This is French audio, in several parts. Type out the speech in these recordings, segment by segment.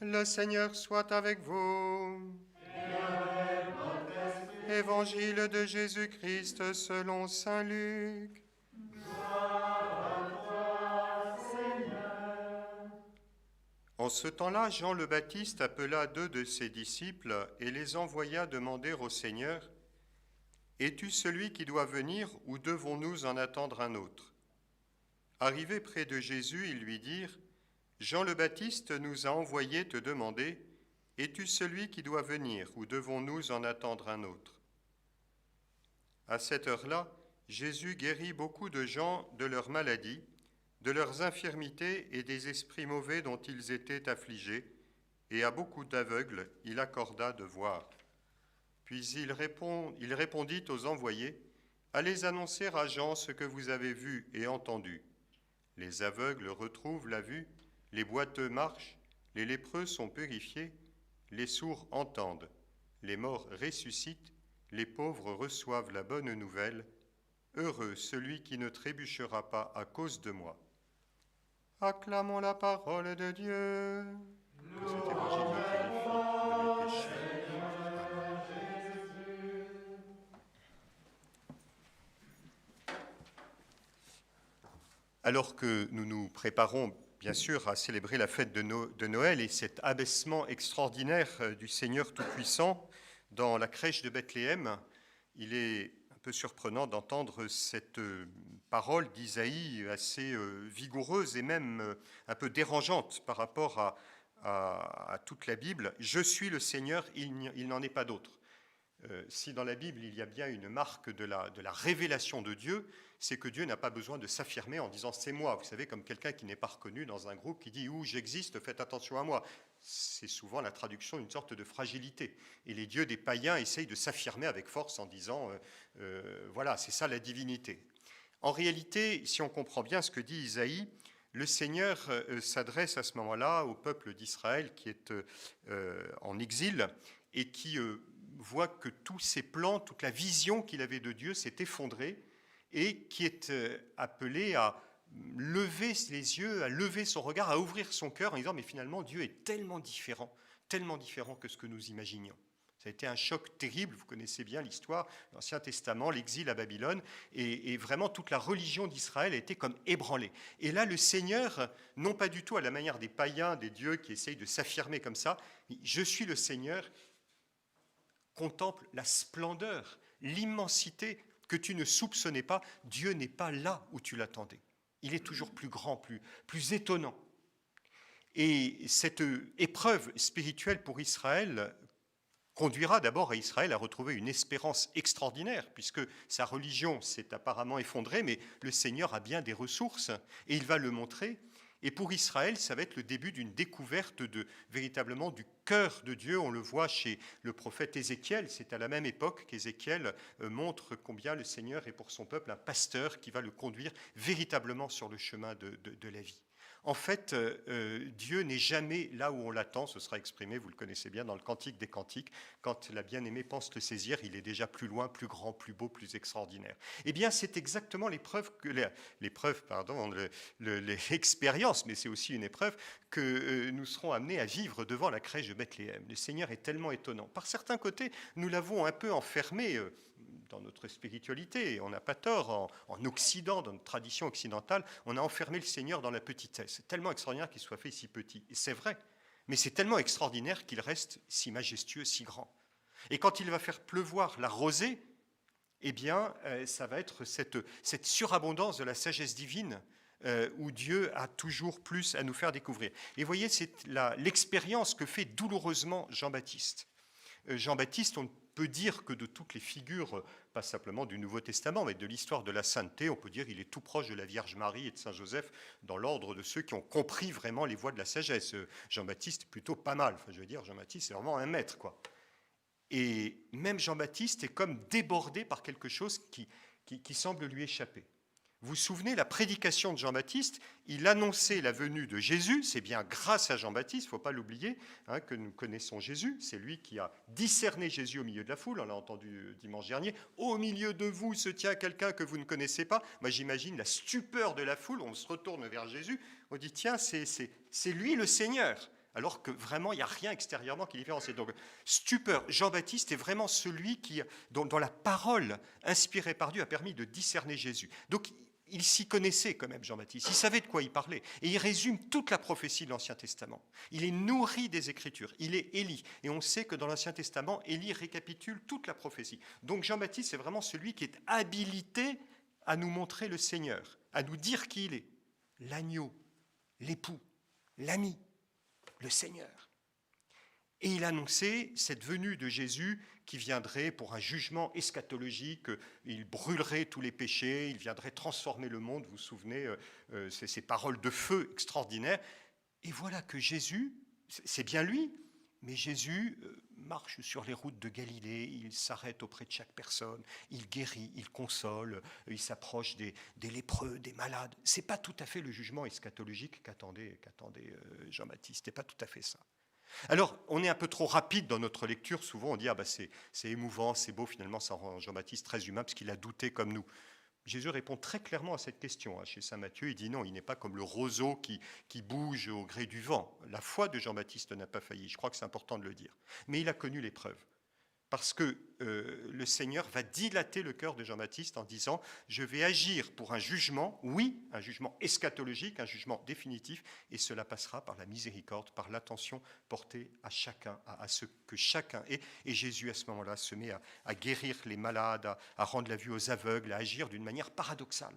Le Seigneur soit avec vous. Évangile de Jésus-Christ selon saint Luc. En ce temps-là, Jean le Baptiste appela 2 de ses disciples et les envoya demander au Seigneur : « Es-tu celui qui doit venir ou devons-nous en attendre un autre ?» Arrivés près de Jésus, ils lui dirent : « Jean le Baptiste nous a envoyé te demander : Es-tu celui qui doit venir ou devons-nous en attendre un autre ?» À cette heure-là, Jésus guérit beaucoup de gens de leurs maladies, de leurs infirmités et des esprits mauvais dont ils étaient affligés, et à beaucoup d'aveugles il accorda de voir. Puis il répondit aux envoyés : « Allez annoncer à Jean ce que vous avez vu et entendu. Les aveugles retrouvent la vue, les boiteux marchent, les lépreux sont purifiés, les sourds entendent, les morts ressuscitent, les pauvres reçoivent la bonne nouvelle. Heureux celui qui ne trébuchera pas à cause de moi. » Acclamons la parole de Dieu. Que cet évangile me purifie de mes péchés. Alors que nous nous préparons bien sûr à célébrer la fête de Noël et cet abaissement extraordinaire du Seigneur Tout-Puissant dans la crèche de Bethléem, il est un peu surprenant d'entendre cette parole d'Isaïe assez vigoureuse et même un peu dérangeante par rapport à toute la Bible. « Je suis le Seigneur, il n'en est pas d'autre ». Si dans la Bible il y a bien une marque de la révélation de Dieu, c'est que Dieu n'a pas besoin de s'affirmer en disant « c'est moi ». Vous savez, comme quelqu'un qui n'est pas reconnu dans un groupe qui dit « où j'existe, faites attention à moi ». C'est souvent la traduction d'une sorte de fragilité. Et les dieux des païens essayent de s'affirmer avec force en disant voilà, c'est ça la divinité. En réalité, si on comprend bien ce que dit Isaïe, le Seigneur s'adresse à ce moment-là au peuple d'Israël qui est en exil et qui voit que tous ses plans, toute la vision qu'il avait de Dieu s'est effondrée et qui est appelé à lever les yeux, à lever son regard, à ouvrir son cœur en disant mais finalement Dieu est tellement différent que ce que nous imaginions. Ça a été un choc terrible, vous connaissez bien l'histoire, l'Ancien Testament, l'exil à Babylone, et vraiment toute la religion d'Israël a été comme ébranlée. Et là, le Seigneur, non pas du tout à la manière des païens, des dieux qui essayent de s'affirmer comme ça, je suis le Seigneur, contemple la splendeur, l'immensité que tu ne soupçonnais pas. Dieu n'est pas là où tu l'attendais. Il est toujours plus grand, plus étonnant. Et cette épreuve spirituelle pour Israël conduira d'abord à Israël à retrouver une espérance extraordinaire, puisque sa religion s'est apparemment effondrée, mais le Seigneur a bien des ressources, et il va le montrer. Et pour Israël, ça va être le début d'une découverte véritablement du cœur de Dieu. On le voit chez le prophète Ézéchiel. C'est à la même époque qu'Ézéchiel montre combien le Seigneur est pour son peuple un pasteur qui va le conduire véritablement sur le chemin de la vie. En fait, Dieu n'est jamais là où on l'attend. Ce sera exprimé, vous le connaissez bien, dans le Cantique des Cantiques. Quand la bien-aimée pense le saisir, il est déjà plus loin, plus grand, plus beau, plus extraordinaire. Eh bien, c'est exactement l'expérience, mais c'est aussi une épreuve que nous serons amenés à vivre devant la crèche de Bethléem. Le Seigneur est tellement étonnant. Par certains côtés, nous l'avons un peu enfermé dans notre spiritualité, on n'a pas tort, en Occident, dans notre tradition occidentale, on a enfermé le Seigneur dans la petitesse. C'est tellement extraordinaire qu'il soit fait si petit. Et c'est vrai, mais c'est tellement extraordinaire qu'il reste si majestueux, si grand. Et quand il va faire pleuvoir la rosée, eh bien, ça va être cette surabondance de la sagesse divine où Dieu a toujours plus à nous faire découvrir. Et vous voyez, c'est l'expérience que fait douloureusement Jean-Baptiste. Jean-Baptiste, on ne peut dire que de toutes les figures, pas simplement du Nouveau Testament, mais de l'histoire de la sainteté, on peut dire qu'il est tout proche de la Vierge Marie et de Saint Joseph dans l'ordre de ceux qui ont compris vraiment les voies de la sagesse. Jean-Baptiste est plutôt pas mal. Enfin, je veux dire, Jean-Baptiste, c'est vraiment un maître, quoi. Et même Jean-Baptiste est comme débordé par quelque chose qui semble lui échapper. Vous vous souvenez, la prédication de Jean-Baptiste, il annonçait la venue de Jésus, c'est bien grâce à Jean-Baptiste, il ne faut pas l'oublier, que nous connaissons Jésus, c'est lui qui a discerné Jésus au milieu de la foule, on l'a entendu dimanche dernier, au milieu de vous se tient quelqu'un que vous ne connaissez pas. Moi j'imagine la stupeur de la foule, on se retourne vers Jésus, on dit tiens, c'est lui le Seigneur. alors que vraiment, il n'y a rien extérieurement qui différencie. Donc, stupeur. Jean-Baptiste est vraiment celui dont la parole inspirée par Dieu a permis de discerner Jésus. Donc, il s'y connaissait quand même, Jean-Baptiste. Il savait de quoi il parlait. Et il résume toute la prophétie de l'Ancien Testament. Il est nourri des Écritures. Il est Élie. Et on sait que dans l'Ancien Testament, Élie récapitule toute la prophétie. Donc Jean-Baptiste, c'est vraiment celui qui est habilité à nous montrer le Seigneur, à nous dire qui il est. L'agneau, l'époux, l'ami, le Seigneur. Et il annonçait cette venue de Jésus qui viendrait pour un jugement eschatologique, il brûlerait tous les péchés, il viendrait transformer le monde, vous vous souvenez, ces paroles de feu extraordinaires. Et voilà que Jésus, c'est bien lui, mais Jésus marche sur les routes de Galilée, il s'arrête auprès de chaque personne, il guérit, il console, il s'approche des lépreux, des malades. Ce n'est pas tout à fait le jugement eschatologique qu'attendait Jean-Baptiste, ce n'est pas tout à fait ça. Alors, on est un peu trop rapide dans notre lecture. Souvent, on dit c'est émouvant, c'est beau. Finalement, ça rend Jean-Baptiste très humain parce qu'il a douté comme nous. Jésus répond très clairement à cette question. Chez saint Matthieu, il dit non, il n'est pas comme le roseau qui bouge au gré du vent. La foi de Jean-Baptiste n'a pas failli. Je crois que c'est important de le dire. Mais il a connu l'épreuve. Parce que le Seigneur va dilater le cœur de Jean-Baptiste en disant « Je vais agir pour un jugement, oui, un jugement eschatologique, un jugement définitif, et cela passera par la miséricorde, par l'attention portée à chacun, à ce que chacun est. » Et Jésus, à ce moment-là, se met à guérir les malades, à rendre la vue aux aveugles, à agir d'une manière paradoxale.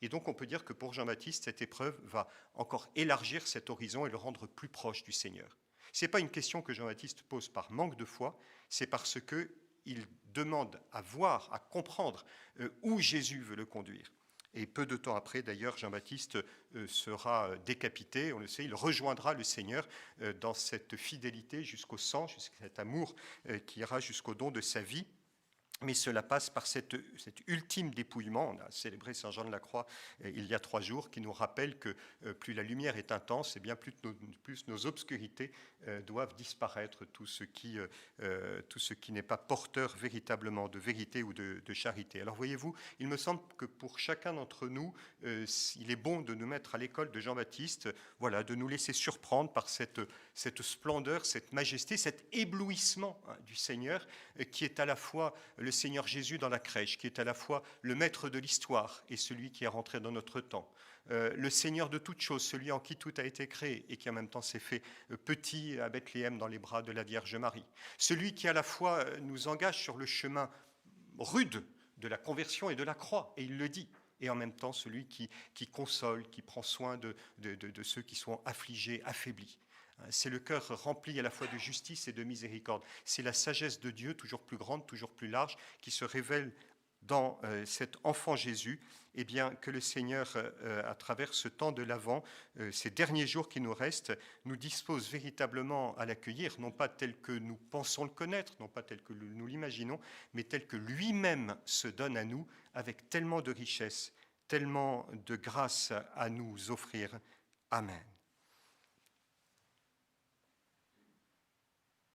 Et donc on peut dire que pour Jean-Baptiste, cette épreuve va encore élargir cet horizon et le rendre plus proche du Seigneur. Ce n'est pas une question que Jean-Baptiste pose par manque de foi, c'est parce qu'il demande à voir, à comprendre où Jésus veut le conduire. Et peu de temps après, d'ailleurs, Jean-Baptiste sera décapité, on le sait, il rejoindra le Seigneur dans cette fidélité jusqu'au sang, jusqu'à cet amour qui ira jusqu'au don de sa vie. Mais cela passe par cet ultime dépouillement. On a célébré Saint Jean de la Croix il y a 3 jours, qui nous rappelle que plus la lumière est intense, et bien plus nos obscurités doivent disparaître, tout ce qui n'est pas porteur véritablement de vérité ou de charité. Alors voyez-vous, il me semble que pour chacun d'entre nous, il est bon de nous mettre à l'école de Jean-Baptiste, voilà, de nous laisser surprendre par cette splendeur, cette majesté, cet éblouissement du Seigneur, qui est à la fois le Seigneur Jésus dans la crèche, qui est à la fois le maître de l'histoire et celui qui est rentré dans notre temps. Le Seigneur de toutes choses, celui en qui tout a été créé et qui en même temps s'est fait petit à Bethléem dans les bras de la Vierge Marie. Celui qui à la fois nous engage sur le chemin rude de la conversion et de la croix, et il le dit, et en même temps celui qui console, qui prend soin de ceux qui sont affligés, affaiblis. C'est le cœur rempli à la fois de justice et de miséricorde. C'est la sagesse de Dieu, toujours plus grande, toujours plus large, qui se révèle dans cet enfant Jésus, et bien que le Seigneur, à travers ce temps de l'Avent, ces derniers jours qui nous restent, nous dispose véritablement à l'accueillir, non pas tel que nous pensons le connaître, non pas tel que nous l'imaginons, mais tel que lui-même se donne à nous, avec tellement de richesse, tellement de grâce à nous offrir. Amen.